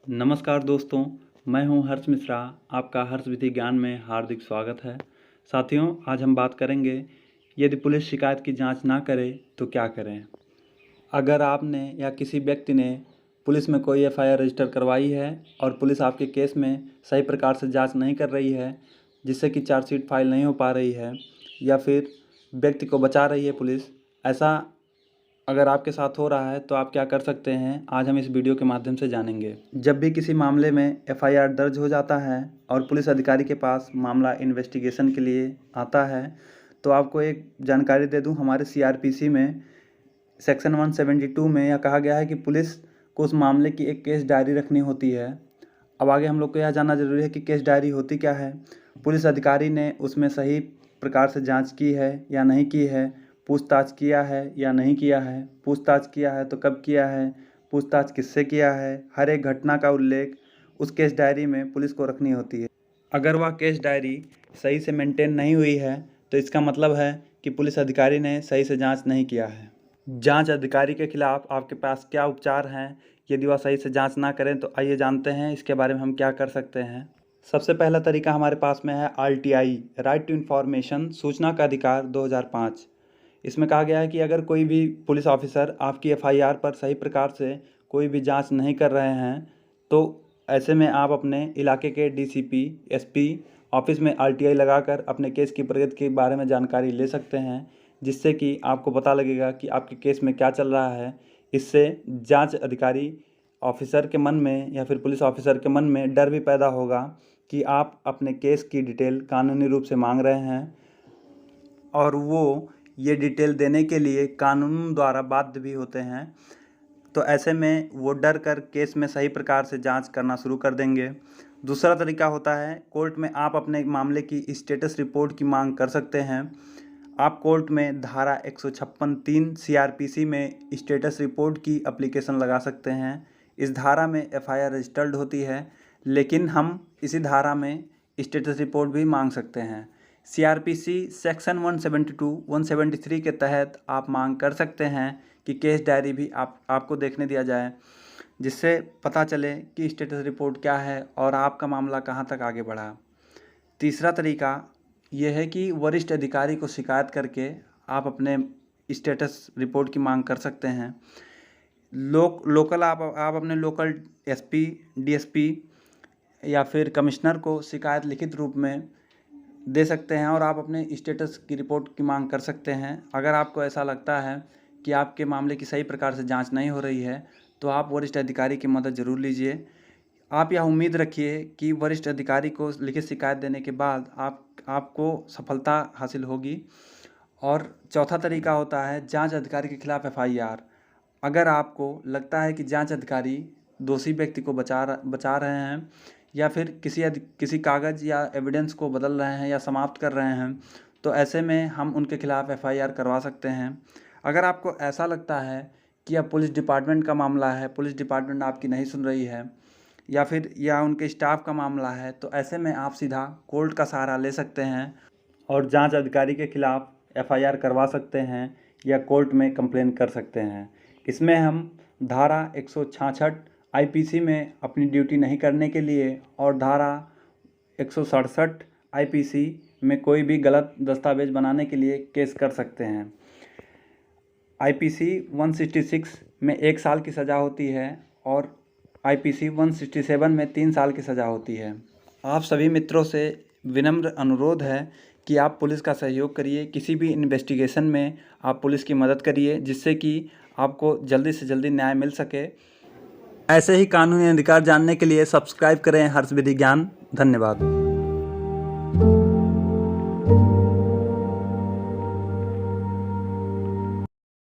नमस्कार दोस्तों, मैं हूं हर्ष मिश्रा। आपका हर्ष विधि ज्ञान में हार्दिक स्वागत है। साथियों, आज हम बात करेंगे यदि पुलिस शिकायत की जांच ना करे तो क्या करें। अगर आपने या किसी व्यक्ति ने पुलिस में कोई एफआईआर रजिस्टर करवाई है और पुलिस आपके केस में सही प्रकार से जांच नहीं कर रही है, जिससे कि चार्जशीट फाइल नहीं हो पा रही है या फिर व्यक्ति को बचा रही है पुलिस, ऐसा अगर आपके साथ हो रहा है तो आप क्या कर सकते हैं, आज हम इस वीडियो के माध्यम से जानेंगे। जब भी किसी मामले में एफआईआर दर्ज हो जाता है और पुलिस अधिकारी के पास मामला इन्वेस्टिगेशन के लिए आता है, तो आपको एक जानकारी दे दूं, हमारे सीआरपीसी में सेक्शन 172 में यह कहा गया है कि पुलिस को उस मामले की एक केस डायरी रखनी होती है। अब आगे हम लोग को यह जानना जरूरी है कि केस डायरी होती क्या है, पुलिस अधिकारी ने उसमें सही प्रकार से जाँच की है या नहीं की है, पूछताछ किया है या नहीं किया है, पूछताछ किया है तो कब किया है, पूछताछ किससे किया है, हर एक घटना का उल्लेख उस केस डायरी में पुलिस को रखनी होती है। अगर वह केस डायरी सही से मेंटेन नहीं हुई है तो इसका मतलब है कि पुलिस अधिकारी ने सही से जांच नहीं किया है। जांच अधिकारी के खिलाफ आपके पास क्या उपचार हैं, यदि वह सही से जांच ना करें तो आइए जानते हैं इसके बारे में हम क्या कर सकते हैं। सबसे पहला तरीका हमारे पास में है RTI, राइट टू इन्फॉर्मेशन, सूचना का अधिकार 2005। इसमें कहा गया है कि अगर कोई भी पुलिस ऑफिसर आपकी एफआईआर पर सही प्रकार से कोई भी जांच नहीं कर रहे हैं तो ऐसे में आप अपने इलाके के DCP, SP ऑफिस में RTI लगाकर अपने केस की प्रगति के बारे में जानकारी ले सकते हैं, जिससे कि आपको पता लगेगा कि आपके केस में क्या चल रहा है। इससे जांच अधिकारी ऑफिसर के मन में या फिर पुलिस ऑफिसर के मन में डर भी पैदा होगा कि आप अपने केस की डिटेल कानूनी रूप से मांग रहे हैं और वो ये डिटेल देने के लिए कानून द्वारा बाध्य भी होते हैं। तो ऐसे में वो डर कर केस में सही प्रकार से जांच करना शुरू कर देंगे। दूसरा तरीका होता है, कोर्ट में आप अपने मामले की स्टेटस रिपोर्ट की मांग कर सकते हैं। आप कोर्ट में धारा 156(3) CRPC में स्टेटस रिपोर्ट की एप्लीकेशन लगा सकते हैं। इस धारा में एफआईआर रजिस्टर्ड होती है, लेकिन हम इसी धारा में स्टेटस रिपोर्ट भी मांग सकते हैं। CRPC सेक्शन 172, 173 के तहत आप मांग कर सकते हैं कि केस डायरी भी आपको देखने दिया जाए, जिससे पता चले कि स्टेटस रिपोर्ट क्या है और आपका मामला कहां तक आगे बढ़ा। तीसरा तरीका ये है कि वरिष्ठ अधिकारी को शिकायत करके आप अपने स्टेटस रिपोर्ट की मांग कर सकते हैं। लोकल आप अपने लोकल SP, DSP या फिर कमिश्नर को शिकायत लिखित रूप में दे सकते हैं और आप अपने स्टेटस की रिपोर्ट की मांग कर सकते हैं। अगर आपको ऐसा लगता है कि आपके मामले की सही प्रकार से जांच नहीं हो रही है तो आप वरिष्ठ अधिकारी की मदद ज़रूर लीजिए। आप यह उम्मीद रखिए कि वरिष्ठ अधिकारी को लिखित शिकायत देने के बाद आपको सफलता हासिल होगी। और चौथा तरीका होता है जांच अधिकारी के खिलाफ FIR। अगर आपको लगता है कि जांच अधिकारी दोषी व्यक्ति को बचा रहे हैं या फिर किसी कागज़ या एविडेंस को बदल रहे हैं या समाप्त कर रहे हैं, तो ऐसे में हम उनके खिलाफ FIR करवा सकते हैं। अगर आपको ऐसा लगता है कि यह पुलिस डिपार्टमेंट का मामला है, पुलिस डिपार्टमेंट आपकी नहीं सुन रही है या फिर उनके स्टाफ का मामला है, तो ऐसे में आप सीधा कोर्ट का सहारा ले सकते हैं और जांच अधिकारी के खिलाफ FIR करवा सकते हैं या कोर्ट में कंप्लेन कर सकते हैं। इसमें हम धारा 166 IPC में अपनी ड्यूटी नहीं करने के लिए और धारा 167 IPC में कोई भी गलत दस्तावेज बनाने के लिए केस कर सकते हैं। IPC 166 में 1 साल की सज़ा होती है और IPC 167 में 3 साल की सज़ा होती है। आप सभी मित्रों से विनम्र अनुरोध है कि आप पुलिस का सहयोग करिए, किसी भी इन्वेस्टिगेशन में आप पुलिस की मदद करिए, जिससे कि आपको जल्दी से जल्दी न्याय मिल सके। ऐसे ही कानूनी अधिकार जानने के लिए सब्सक्राइब करें हर्ष विधि ज्ञान। धन्यवाद।